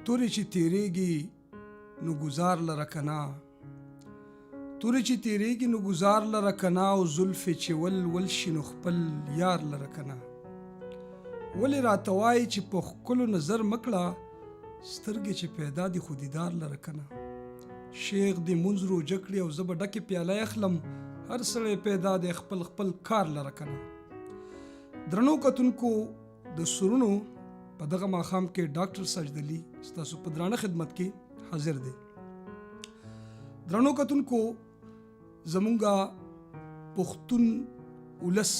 تورې چې تیریږي نو گزار لره کنا، تورې چې تیریږي نو گزار لره کنا، او زلفې چې ول شي نو خپل یار لره کنا. ولې راته وایي چې په ښکلو نظر مکړه، سترګې چې پیدا دي خو دیدار لره کنا. شیخ دې مونځ روژه کړي او زه به ډکې پیاله اخلم، هر سړی پیدا دی خپل خپل کار لره کنا. درنو کتونکو د سرونو په دغه ماښام کې ډاکټر ساجد علي ستاسو په درانه خدمت کې حاضر دی. درنو کتونکو زمونږه پښتون ولس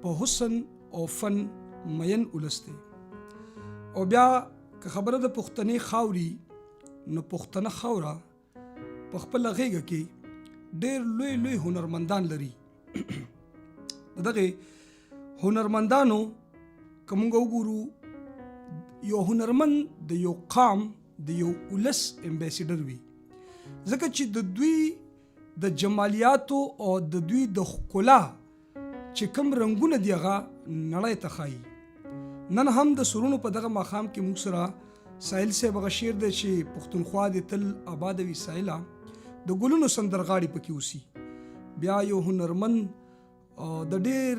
په حسن او فن مین ولس دی، او بیا که خبره د پښتنې خاوري نو پښتنه خاوره په خپله غېږه کې ډېر لوی لوی هنرمندان لري. د دغې هنرمندانو که مونږ وګورو، یو هنرمند د یو قام د یو ولس امبیسیډر وي، ځکه چې د دوی د جمالیاتو او د دوی د ښکلا چې کوم رنګونه دي هغه نړۍ ته ښایي. نن هم د سرونو په دغه ماښام کې موږ سره ساحل صاحب هغه شعر دی چې پښتونخوا دې تل آباد وي ساحله، د ګلونو سندرغاړي پکې اوسي. بیا یو هنرمند د ډېر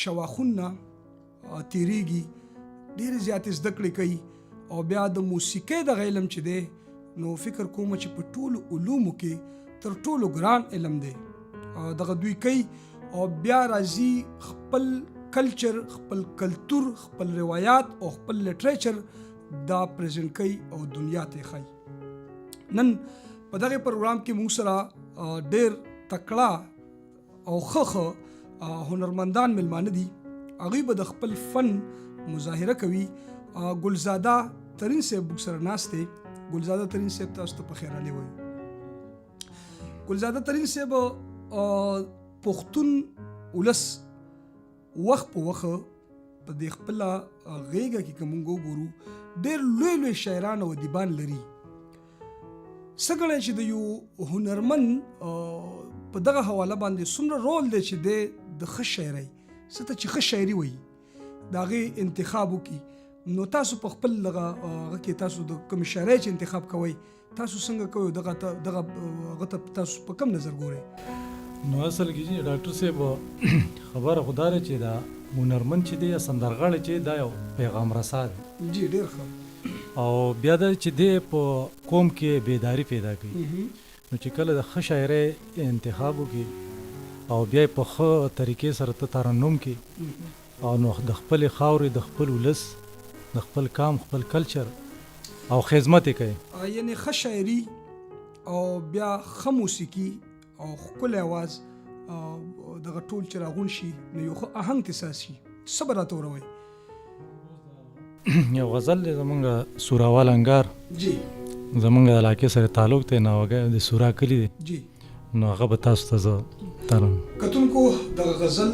شواخون نه تیریږي، ډېرې زیاتې زده کړې کوي، او بیا د موسیقۍ دغه علم چې دی نو فکر کوم چې په ټولو علومو کې تر ټولو ګران علم دی. دغه دوی کوي او بیا راځي خپل کلچر، خپل کلتور، خپل روایات او خپل لټریچر دا پریزنټ کوي او دنیا ته ښایي. نن په دغه پروګرام کې موږ سره ډېر تکړه او ښه هنرمندان ملمانه دي. هغوی به د خپل فن مظاهره کوي. ګلزاده ترین صاحب موږ سره ناست دی. ګلزاده ترین صاحب تاسو ته پخیر راغلی وایو. ګلزاده ترین صاحب پښتون ولس وخت په وخت په دې خپله غېږه کې که موږ وګورو ډېر لوی لوی شاعران او ادیبان لري. څه ګڼئ چې د یو هنرمند په دغه حواله باندې څومره رول دی چې دی د ښه شاعرۍ څه ته چې ښه شاعري وایي د هغې انتخاب وکړي. نو تاسو په خپل دغه کې تاسو د کومې شاعرۍ چې انتخاب کوئ تاسو څنګه کوئ، دغه هغه ته تاسو په کوم نظر ګورئ؟ نو اصل کې چې ډاکټر صاحب خبره خو دا ده چې دا هنرمند چې دی یا سندرغاړی چې دا یو پیغام رسا دی. جی ډېر ښه. او بیا دا چې دی په قوم کې بیداری پیدا کوي. نو چې کله د ښه شاعرۍ انتخاب وکړي او بیا په ښه طریقې سره ته ترنم کړي او نو د خپلې خاورې، د خپل ولس، د خپل قام، خپل کلچر او خدمت یې کوي. یعنې ښه شاعري او بیا ښه موسیقي او ښکلی اواز دغه ټول چې راغون شي نو یو ښه آهنګ تساس شي. څه به راته وروئ؟ یو غزل دی زمونږ سوراوال انګار جی زمونږ علاقې سره تعلق دی، ناوګی د سورا کلي دی. جی نو هغه به تاسو ته زه ترم. کتونکو دغه غزل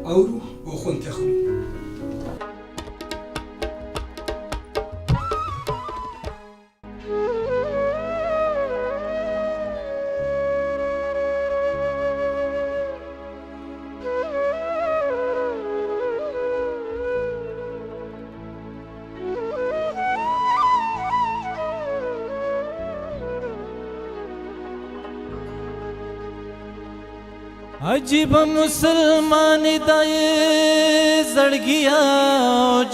اورو او خوند ترې اخلو. عجیب مسلمان دای زړګیا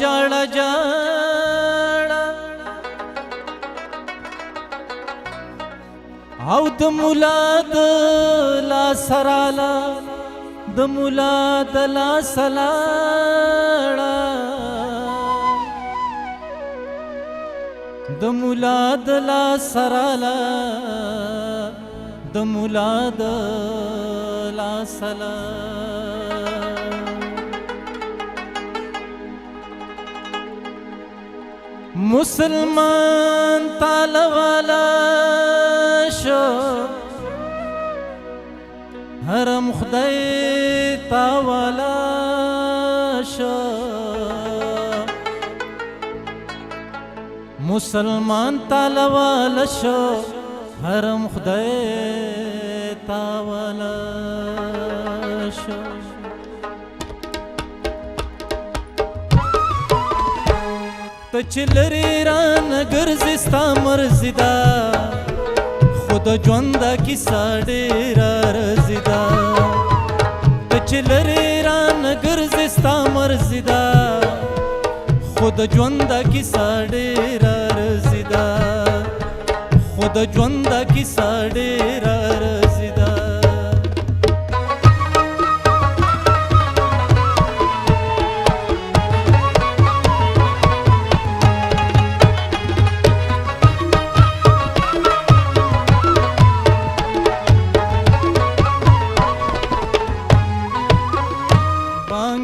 جاړه جاړه او د مولا د لا سرالا د مولا د لا سلاړه د مولا د لا سرالا د مولا د سلام مسلمان تعالی والا شو حرم خدای تعالی شو مسلمان تعالی والا شو حرم خدای تعالی ته چې لرې رانه ګرځې ستا مرضي ده خو د ژونده کیسه ډېره رزي ده ته چې لرې رانه ګرځې ستا مرضي ده خو د ژونده کیسه ډېره رزي ده خو د ژونده کیسه ډېره رزي ده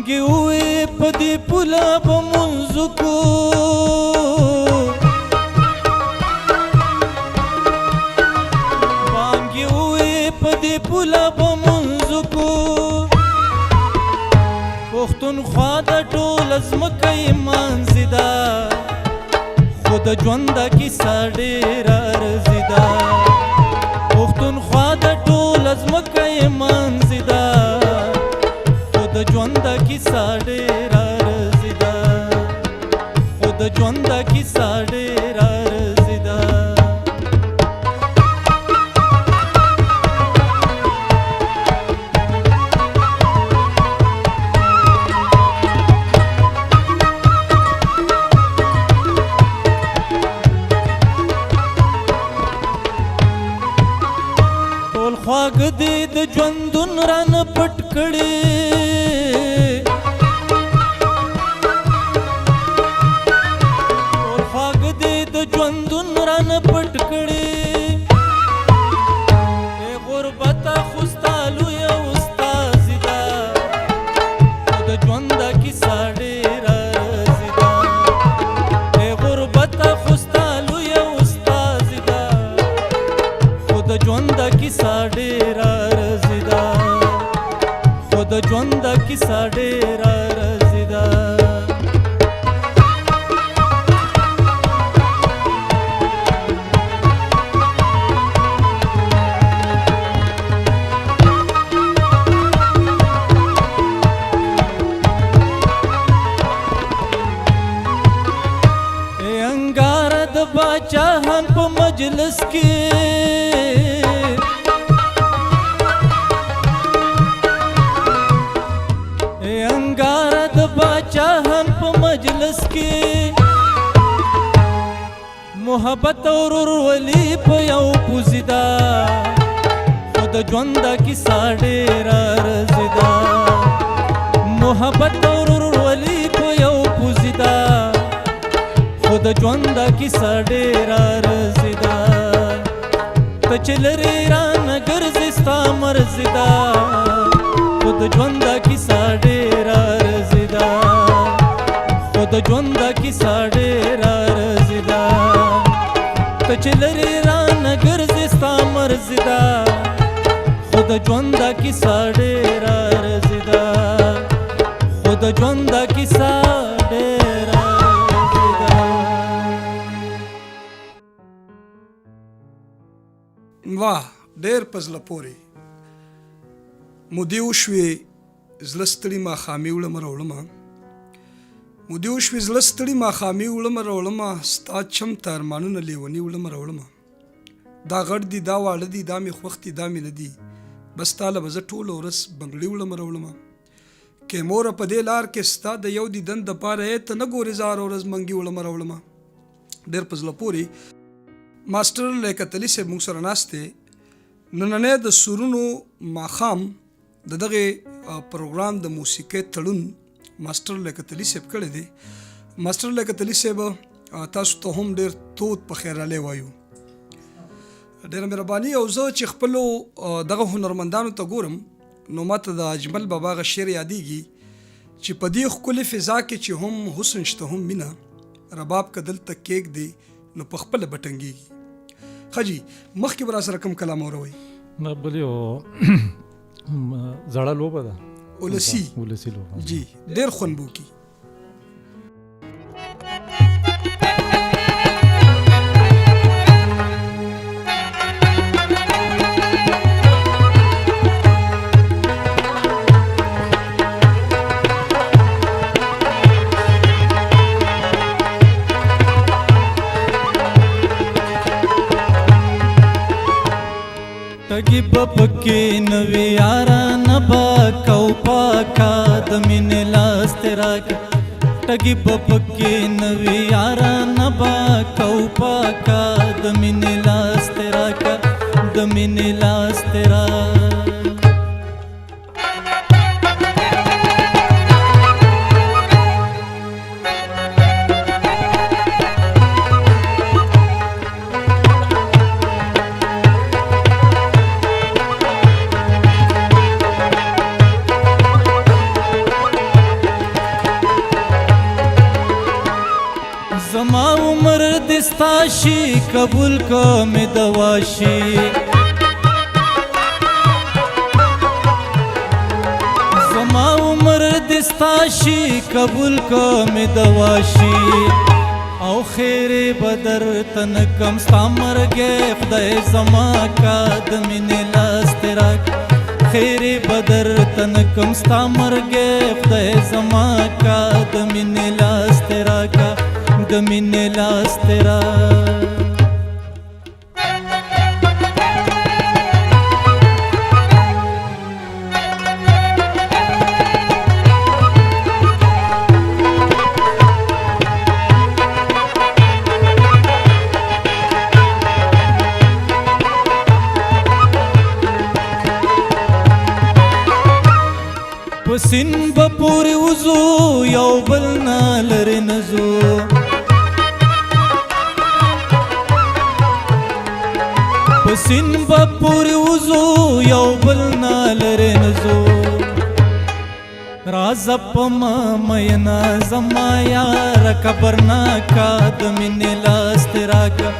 بانګې وې په دې پوله به مونځ کو بانګې وې په دې پوله به مونځ کو پښتونخوا د ټوله ځمکه یې مانځي ده خو د ژونده کیسه ډېره ارزي ده پښتونخوا د ټوله ځمکه یې مانځي ده د ژونده کیسه ډېره ارزي ده خو د ژونده کیسه ډېره ارزي ده ټول خواږه دې د ژوندون رانه پټ کړي ژوندون رانه پټ کړي ای غربته خو ستا لویه استازي ده خو د ژونده کیسه ډېره ارزي ده ای غربته خو ستا لویه استازي ده خو د ژونده کیسه ډېره ارزي ده خو د ژونده کیسه ډېره ارزي ده باچاهان په مجلس کې انګار د باچاهان په مجلس کې محبت او ورورولي په یو پوزي ده خو د ژونده کیسه ډېره ارزي ده محبت او ورورولي په یو پوزي ده خو د ژونده کیسه ډېره ارزي ده ته چې لرې رانه ګرځې ستا مرضي ده خو د ژونده کیسه ډېره ارزي ده خو د ژونده کیسه ډېره ارزي ده ته چې لرې رانه ګرځې ستا مرضي ده خو د ژونده کیسه ډېره ارزي ده خو د ژونده کیسه ډېره واه ډېر په زړه پورې مودې وشوې زړه ستړي ماښامي وړمه راوړمه مودې وشوې زړه ستړي ماښامي وړمه راوړمه ستا چم ته ارمانونه لیوني وړمه راوړمه دا غټ دي دا واړه دي دا مې خوښ دي دا مې نه دي بس تا له به زه ټوله ورځ بنګړي وړمه راوړمه کې موره په دې لار کې ستا د یو دیدن دپاره ته نه ګورې زه هره ورځ منګي وړمه راوړمه ډېر په زړه پورې ماسټر لیاقت علي صاحب موږ سره ناست دی نننی د سرونو ماښام د دغې پروګرام د موسیقۍ تړون ماسټر لیاقت علي صاحب کړی دی ماسټر لیاقت علي صاحب تاسو ته هم ډېر تود په خیرالی وایو ډېره مهرباني او زه چې خپلو دغه هنرمندانو ته ګورم نو ماته د اجمل بابا هغه شعر یادیږي چې په دې ښکلې فضا کې چې هم حسن شته هم مینه رباب که دلته کېږدې نو په خپله به ټنګېږي خجی مخکې به را سره کوم کلام اوروئ نه بل یو زړه لوبه ده ولسي لوبه جی ډېر خوند به وکړي پکې نوې یارانه به کو پاکا د مینې لاس دې راکړه ټګي به پکې نوې یارانه به کو پاکا د مینې لاس دې راکړه د مینې لاس دې راکړه زما عمر دستا شي قبول کو می دوا شي زما عمر دستا شي قبول کو می دوا شي او خیر بدر تن کم ستا مرګه خدای زما کا د مینې لاس دې راکړه خیر بدر تن کم ستا مرګه خدای زما کا د مینې لاس دې راکړه د مینې لاس دې راکړه پسین به پورې وځو یو بل نه لرې نه ځو پسین به پورې وځو یو بل نه لرې نه ځو رازه په ما مینا زما یاره خبرناکه د مینې لاس دې راکړه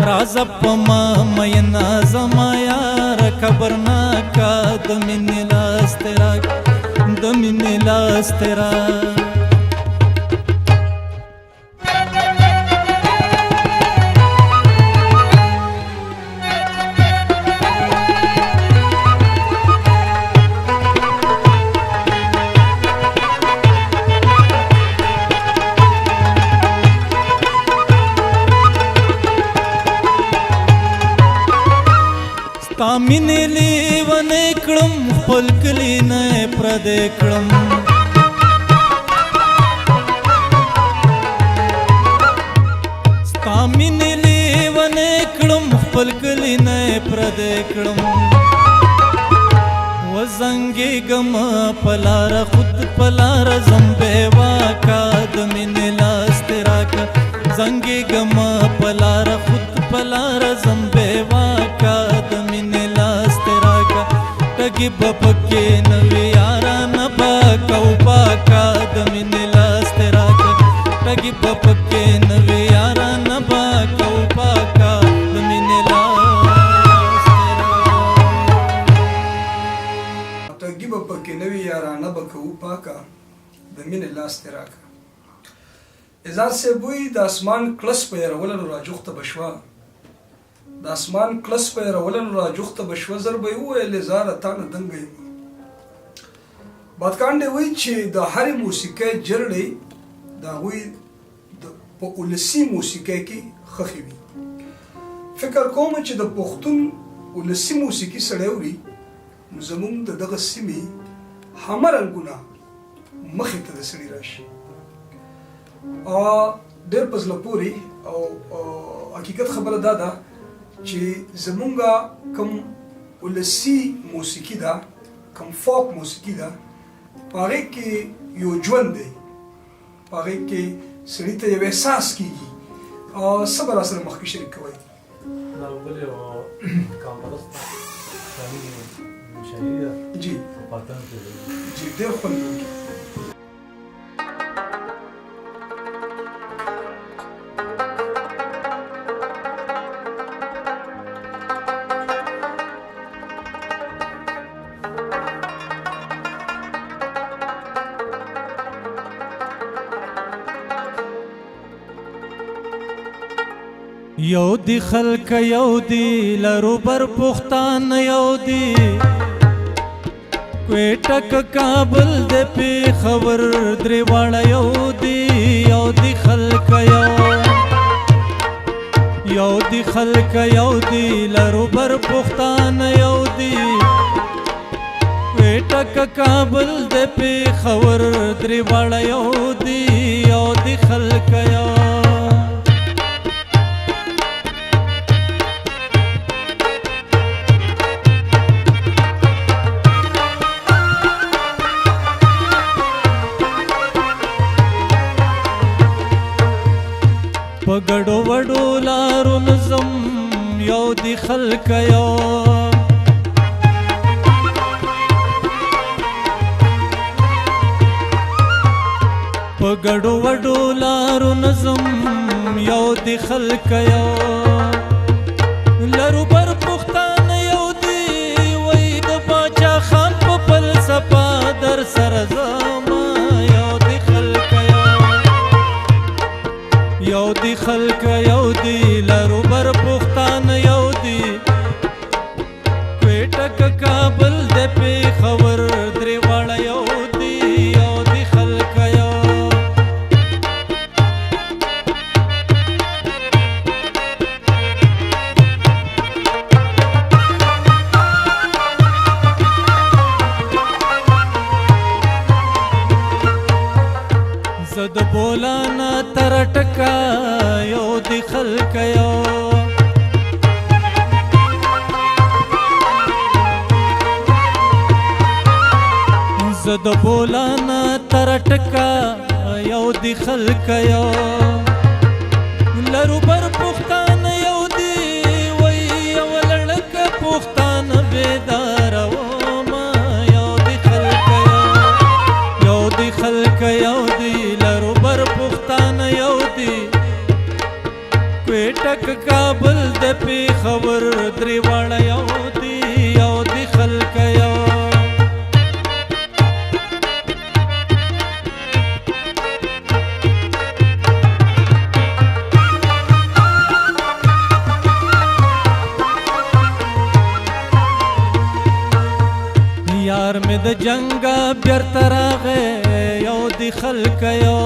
رازه په ما مینا زما یاره خبرناکه د مینې لاس دې راکړه د مینې لاس دې راکړه ستا مینې لیونی کړم خپل کلي نه پردی کړم ستا مینې لیونی کړم خپل کلي نه پردی کړم وزنګېږم په لاره خود په لاره ځم بېواکه د مینې لاس دې راکړه زنګېږم په لاره خود په لاره ځم بېواکه د مینې لاس دې راکړه ټګي به پکې نوې یارانه به کو پاکه د مینې لاس دې راکړه ټګي به پکې نوې یارانه به کو پاکه د مینې لاس دې راکړه ټګي به پکې نوې یارانه به کو پاکه د مینې لاس دې راکړه اعزاز صاحب وایي د اسمان کلس په یارولو راجوخته به شوه د اسمان کلس په یارولو راجوخته به شوه زر به یې وویلې زاره تا نه دنګه یم بادکانډې وایي چې د هرې موسیقۍ جرړې د هغوی په ولسي موسیقۍ کې ښخې وي فکر کوم چې د پښتون ولسي موسیقي سړی اوري نو زموږ د دغه سیمې همه رنګونه مخې ته د سړي راشي ډېر په زړه پورې او حقیقت خبره دا ده چې زمونږه کوم ولسي موسیقي ده کوم فوک موسیقي ده په هغې کې یو ژوند دی په هغې کې سړي ته یو احساس کېږي څه به راسره مخکې شریک کوئ دا بل یو کامپرسته شاعري ده جی په پاتن کې جی ډېر خوند کوي یو دی خلک یو دی لرو بر پختان یو دی کویټه کابل د پیښور درې واړه یو دی یو دی خلک یو دی خلک یو دی لرو بر پختان یو دی کویټه که کابل د پېښور درې واړه یو دي او د خلک یو په ګډو وډو لارو نظم یو د خلک یو په ګډو وډو لارو نظم یو د خلک یو لرو بر پښتانه یو دی وای د باچا خان په فلسفه در سره زما یو د خلک یو د خلک یو دی لرو بر پښتانه یو دی کویټه که کابل د پېښور درې واړه یو دی یو د خلک یو زد بولانا تر ټکا یو د خلک یو زد بولانا تر ټکا یو د خلک یو لرو بر پښتانه یو دی وای یو لړک پښتانه بیدار و ما یو د خلک یو د خلک یو دی لرو بر پښتانه یو دی کویټه که کابل د پېښور درې واړه یو دی یو د خلک یو یار مې د جنګه بیرته راغی یو د خلک یو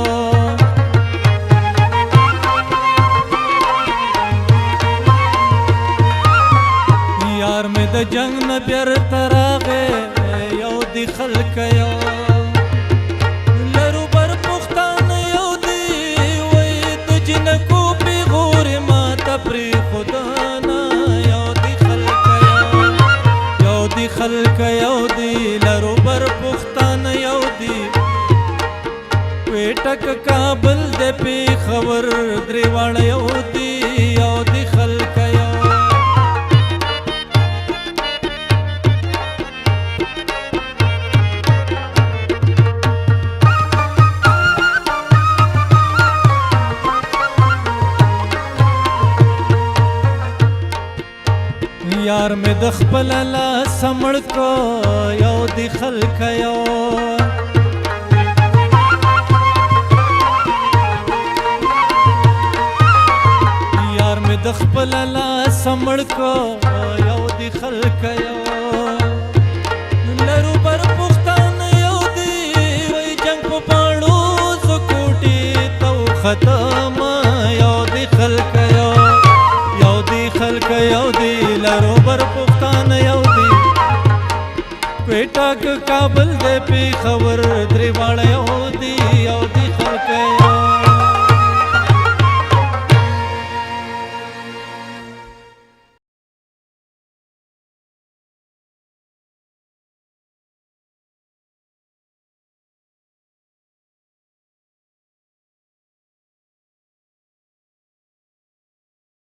یار مې د جنګ نه بیرته راغی یو د خلک یو لرو بر پښتانه یو دی وای د جنکو پیغورې ماته پرېښودنه یو د خلک یو د خلک یو دی لرو بر پښتانه یو دی کویټه که کابل د پېښور درې واړه یو دی یو د خلک یو یار مې د خپل لاس مړ کو یو د خلک یو یار مې د خپل لاس مړ کو یو د خلک یو لرو بر پښتانه یو دی وای جنګ په پاڼو زکوټي تو ختم یو د خلک یو یو د خلک یو دی لرو بر پښتانه یو دی کویټه که کابل د پېښور درې واړه یو